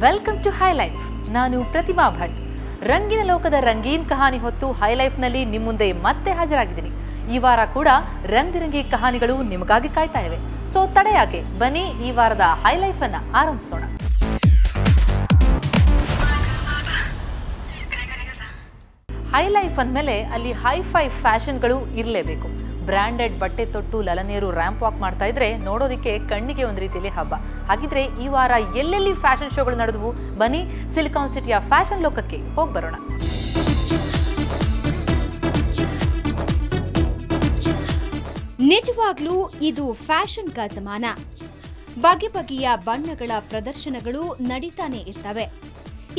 Welcome to high life. ನಾನು ಪ್ರತಿಮಾ ಭಟ್. ರಂಗಿನ ಲೋಕದ ರಂಗೀನ್ ಕಹಾನಿ ಹೊತ್ತು ಹೈ ಲೈಫ್ನಲ್ಲಿ ನಿಮ್ಮ ಮುಂದೆ ಮತ್ತೆ ಹಾಜರಾಗಿದ್ದೀನಿ. ಈ ವಾರ ಕೂಡ ರಂಗಿರಂಗಿ ಕಹಾನಿಗಳು ನಿಮಗಾಗಿ ಕಾಯ್ತಾ ಇವೆ. ಸೊ ತಡ ಯಾಕೆ, ಬನ್ನಿ ಈ ವಾರದ ಹೈ ಲೈಫ್ ಅನ್ನ ಆರಂಭಿಸೋಣ. ಹೈ ಲೈಫ್ ಅಂದಮೇಲೆ ಅಲ್ಲಿ ಹೈ-ಫೈ ಫ್ಯಾಷನ್ಗಳು ಇರಲೇಬೇಕು. ಬ್ರ್ಯಾಂಡೆಡ್ ಬಟ್ಟೆ ತೊಟ್ಟು ಲಲನೆಯರು ರ್ಯಾಂಪ್ ವಾಕ್ ಮಾಡ್ತಾ ಇದ್ರೆ ನೋಡೋದಕ್ಕೆ ಕಣ್ಣಿಗೆ ಒಂದು ರೀತಿಯಲ್ಲಿ ಹಬ್ಬ. ಹಾಗಿದ್ರೆ ಈ ವಾರ ಎಲ್ಲೆಲ್ಲಿ ಫ್ಯಾಷನ್ ಶೋಗಳು ನಡೆದವು, ಬನ್ನಿ ಸಿಲಿಕಾನ್ ಸಿಟಿಯ ಫ್ಯಾಷನ್ ಲೋಕಕ್ಕೆ ಹೋಗಿ ಬರೋಣ. ನಿಜವಾಗ್ಲೂ ಇದು ಫ್ಯಾಷನ್ ಕಾ ಜಮಾನ. ಬಗೆ ಬಗೆಯ ಬಣ್ಣಗಳ ಪ್ರದರ್ಶನಗಳು ನಡೀತಾನೆ ಇರ್ತವೆ.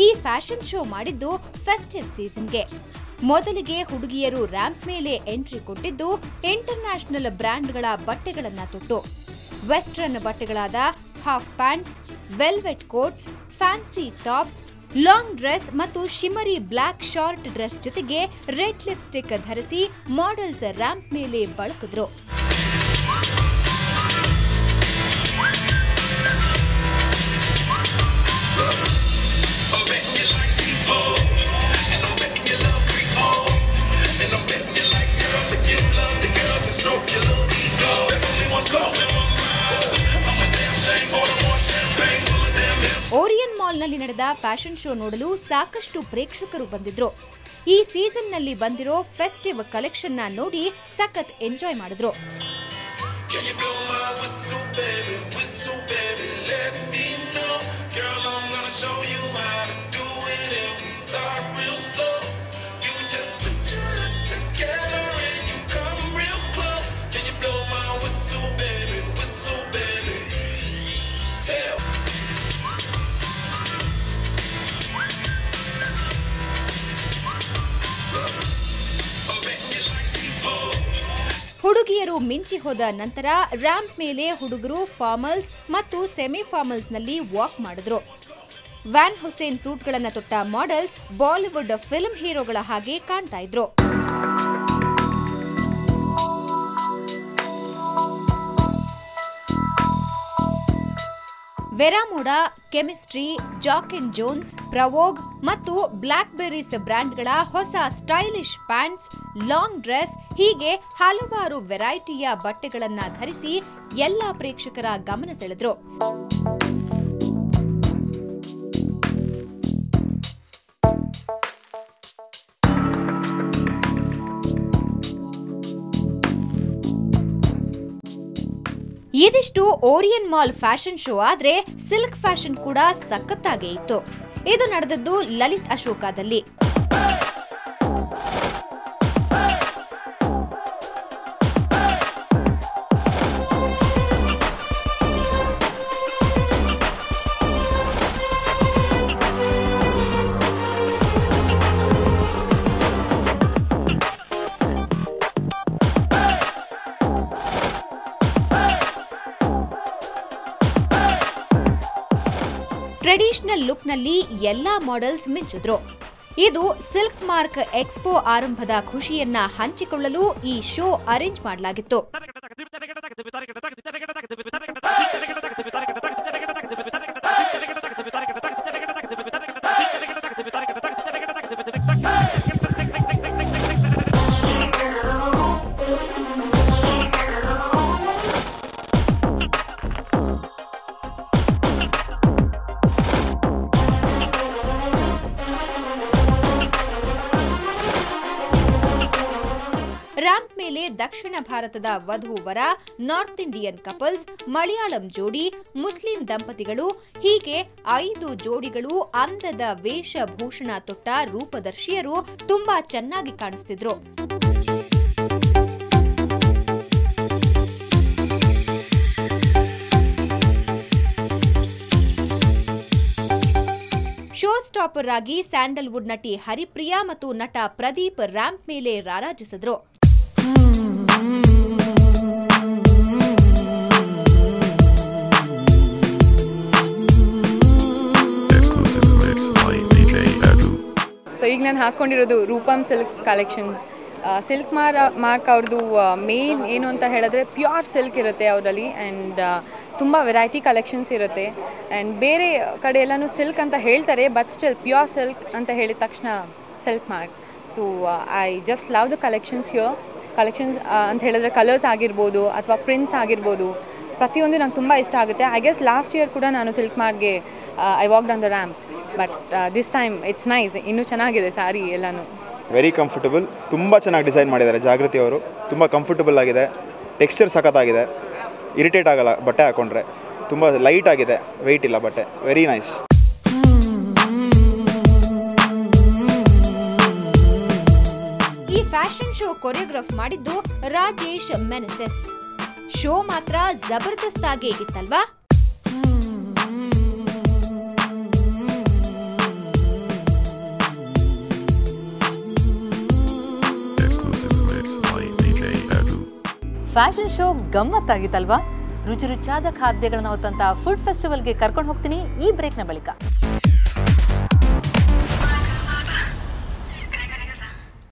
ಈ ಫ್ಯಾಷನ್ ಶೋ ಮಾಡಿದ್ದು ಫೆಸ್ಟಿವ್ ಸೀಸನ್ಗೆ. ಮೊದಲಿಗೆ ಹುಡುಗಿಯರು ರ್ಯಾಂಪ್ ಮೇಲೆ ಎಂಟ್ರಿ ಕೊಟ್ಟಿದ್ದು ಇಂಟರ್ನ್ಯಾಷನಲ್ ಬ್ರ್ಯಾಂಡ್ಗಳ ಬಟ್ಟೆಗಳನ್ನ ತೊಟ್ಟು. ವೆಸ್ಟರ್ನ್ ಬಟ್ಟೆಗಳಾದ half pants, velvet coats, fancy tops, long dress ಮತ್ತು ಶಿಮರಿ ಬ್ಲಾಕ್ ಶಾರ್ಟ್ ಡ್ರೆಸ್ ಜೊತೆಗೆ ರೆಡ್ ಲಿಪ್ಸ್ಟಿಕ್ ಧರಿಸಿ ಮಾಡೆಲ್ಸ್ ರ್ಯಾಂಪ್ ಮೇಲೆ ಬಳಕಿದ್ರು. ಓರಿಯನ್ ಮಾಲ್ನಲ್ಲಿ ನಡೆದ ಫ್ಯಾಷನ್ ಶೋ ನೋಡಲು ಸಾಕಷ್ಟು ಪ್ರೇಕ್ಷಕರು ಬಂದಿದ್ರು. ಈ ಸೀಸನ್ನಲ್ಲಿ ಬಂದಿರೋ ಫೆಸ್ಟಿವ್ ಕಲೆಕ್ಷನ್ ನ ನೋಡಿ ಸಖತ್ ಎಂಜಾಯ್ ಮಾಡಿದ್ರು. ಹುಡುಗಿಯರು ಮಿಂಚಿ ಹೋದ ನಂತರ ರ್ಯಾಂಪ್ ಮೇಲೆ ಹುಡುಗರು ಫಾರ್ಮಲ್ಸ್ ಮತ್ತು ಸೆಮಿ ಫಾರ್ಮಲ್ಸ್ ನಲ್ಲಿ ವಾಕ್ ಮಾಡಿದ್ರು. ವ್ಯಾನ್ ಹುಸೇನ್ ಸೂಟ್ಗಳನ್ನು ತೊಟ್ಟ ಮಾಡೆಲ್ಸ್ ಬಾಲಿವುಡ್ ಫಿಲ್ಮ್ ಹೀರೋಗಳ ಹಾಗೆ ಕಾಣ್ತಾ ಇದ್ರು. ವೆರಾಮೋಡಾ, ಕೆಮಿಸ್ಟ್ರಿ, ಜಾಕ್ ಅಂಡ್ ಜೋನ್ಸ್, ಪ್ರವೋಗ್ ಮತ್ತು ಬ್ಲಾಕ್ಬೆರೀಸ್ ಬ್ರ್ಯಾಂಡ್ಗಳ ಹೊಸ ಸ್ಟೈಲಿಶ್ ಪ್ಯಾಂಟ್ಸ್, ಲಾಂಗ್ ಡ್ರೆಸ್ ಹೀಗೆ ಹಲವಾರು ವೆರೈಟಿಯ ಬಟ್ಟೆಗಳನ್ನ ಧರಿಸಿ ಎಲ್ಲಾ ಪ್ರೇಕ್ಷಕರ ಗಮನ ಸೆಳೆದ್ರು. ಇದಿಷ್ಟು ಓರಿಯನ್ ಮಾಲ್ ಫ್ಯಾಷನ್ ಶೋ. ಆದ್ರೆ ಸಿಲ್ಕ್ ಫ್ಯಾಷನ್ ಕೂಡ ಸಖತ್ತಾಗೇ ಇತ್ತು. ಇದು ನಡೆದದ್ದು ಲಲಿತ್ ಅಶೋಕದಲ್ಲಿ. ಟ್ರೆಡಿಷನಲ್ ಲುಕ್ನಲ್ಲಿ ಎಲ್ಲಾ ಮಾಡೆಲ್ಸ್ ಮಿಂಚಿದ್ರು. ಇದು ಸಿಲ್ಕ್ ಮಾರ್ಕ್ ಎಕ್ಸ್ಪೋ ಆರಂಭದ ಖುಷಿಯನ್ನ ಹಂಚಿಕೊಳ್ಳಲು ಈ ಶೋ ಅರೇಂಜ್ ಮಾಡಲಾಗಿತ್ತು. ರ್ಯಾಂಪ್ ಮೇಲೆ ದಕ್ಷಿಣ ಭಾರತದ ವಧು-ವರ, ನಾರ್ತ್ ಇಂಡಿಯನ್ ಕಪಲ್ಸ್, ಮಲಯಾಳಂ ಜೋಡಿ, ಮುಸ್ಲಿಂ ದಂಪತಿಗಳು ಹೀಗೆ 5 ಜೋಡಿಗಳು ಅಂದದ ವೇಷಭೂಷಣ ತೊಟ್ಟ ರೂಪದರ್ಶಿಯರು ತುಂಬಾ ಚೆನ್ನಾಗಿ ಕಾಣಿಸ್ತಿದ್ರು. ಶೋ ಸ್ಟಾಪರ್ ಆಗಿ ಸ್ಯಾಂಡಲ್ವುಡ್ ನಟಿ ಹರಿಪ್ರಿಯಾ ಮತ್ತು ನಟ ಪ್ರದೀಪ್ ರ್ಯಾಂಪ್ ಮೇಲೆ ರಾರಾಜಿಸಿದ್ರು. ಈಗ ನಾನು ಹಾಕೊಂಡಿರೋದು ರೂಪಂ ಸಿಲ್ಕ್ಸ್ ಕಲೆಕ್ಷನ್ಸ್. ಸಿಲ್ಕ್ ಮಾರ್ಕ್ ಅವ್ರದ್ದು ಮೇನ್ ಏನು ಅಂತ ಹೇಳಿದ್ರೆ ಪ್ಯೂರ್ ಸಿಲ್ಕ್ ಇರುತ್ತೆ ಅವರಲ್ಲಿ. ಆ್ಯಂಡ್ ತುಂಬ ವೆರೈಟಿ ಕಲೆಕ್ಷನ್ಸ್ ಇರುತ್ತೆ. ಆ್ಯಂಡ್ ಬೇರೆ ಕಡೆ ಎಲ್ಲನೂ ಸಿಲ್ಕ್ ಅಂತ ಹೇಳ್ತಾರೆ, ಬಟ್ ಸ್ಟಿಲ್ ಪ್ಯೂರ್ ಸಿಲ್ಕ್ ಅಂತ ಹೇಳಿದ ತಕ್ಷಣ silk mark. So I just love the collections ಅಂತ ಹೇಳಿದ್ರೆ ಕಲರ್ಸ್ ಆಗಿರ್ಬೋದು ಅಥವಾ ಪ್ರಿಂಟ್ಸ್ ಆಗಿರ್ಬೋದು, ಪ್ರತಿಯೊಂದು ನಂಗೆ ತುಂಬ ಇಷ್ಟ ಆಗುತ್ತೆ. ಐ ಗೆಸ್ ಲಾಸ್ಟ್ ಇಯರ್ ಕೂಡ ನಾನು ಸಿಲ್ಕ್ ಮಾರ್ಕ್ಗೆ I walked on the ramp, but this time it's nice. ಇನ್ನೂ ಚೆನ್ನಾಗಿದೆ ಸ್ಯಾರಿ ಎಲ್ಲನೂ. ವೆರಿ ಕಂಫರ್ಟಬಲ್, ತುಂಬ ಚೆನ್ನಾಗಿ ಡಿಸೈನ್ ಮಾಡಿದ್ದಾರೆ ಜಾಗೃತಿ ಅವರು. ತುಂಬ ಕಂಫರ್ಟಬಲ್ ಆಗಿದೆ, ಟೆಕ್ಸ್ಚರ್ ಸಖತ್ತಾಗಿದೆ, ಇರಿಟೇಟ್ ಆಗಲ್ಲ ಬಟ್ಟೆ ಹಾಕೊಂಡ್ರೆ. ತುಂಬ ಲೈಟ್ ಆಗಿದೆ, ವೆಯ್ಟ್ ಇಲ್ಲ ಬಟ್ಟೆ, ವೆರಿ ನೈಸ್. ಈ ಫ್ಯಾಷನ್ ಶೋ ಕೊರಿಯೋಗ್ರಾಫ್ ಮಾಡಿದ್ದು ರಾಜೇಶ್ ಮೆನೆಸೆಸ್. ಶೋ ಮಾತ್ರ ಜಬರ್ದಸ್ತ್ ಆಗೇ ಇತ್ತಲ್ವಾ? Fashion show ಗಮ್ಮತ್ತಾಗಿತ್ತಲ್ವಾ? ರುಚಿಯಾದ ಖಾದ್ಯಗಳನ್ನ ಹೊತ್ತಂತ ಫುಡ್ ಫೆಸ್ಟಿವಲ್ಗೆ ಕರ್ಕೊಂಡು ಹೋಗ್ತೀನಿ ಈ ಬ್ರೇಕ್ನ ಬಳಿಕ.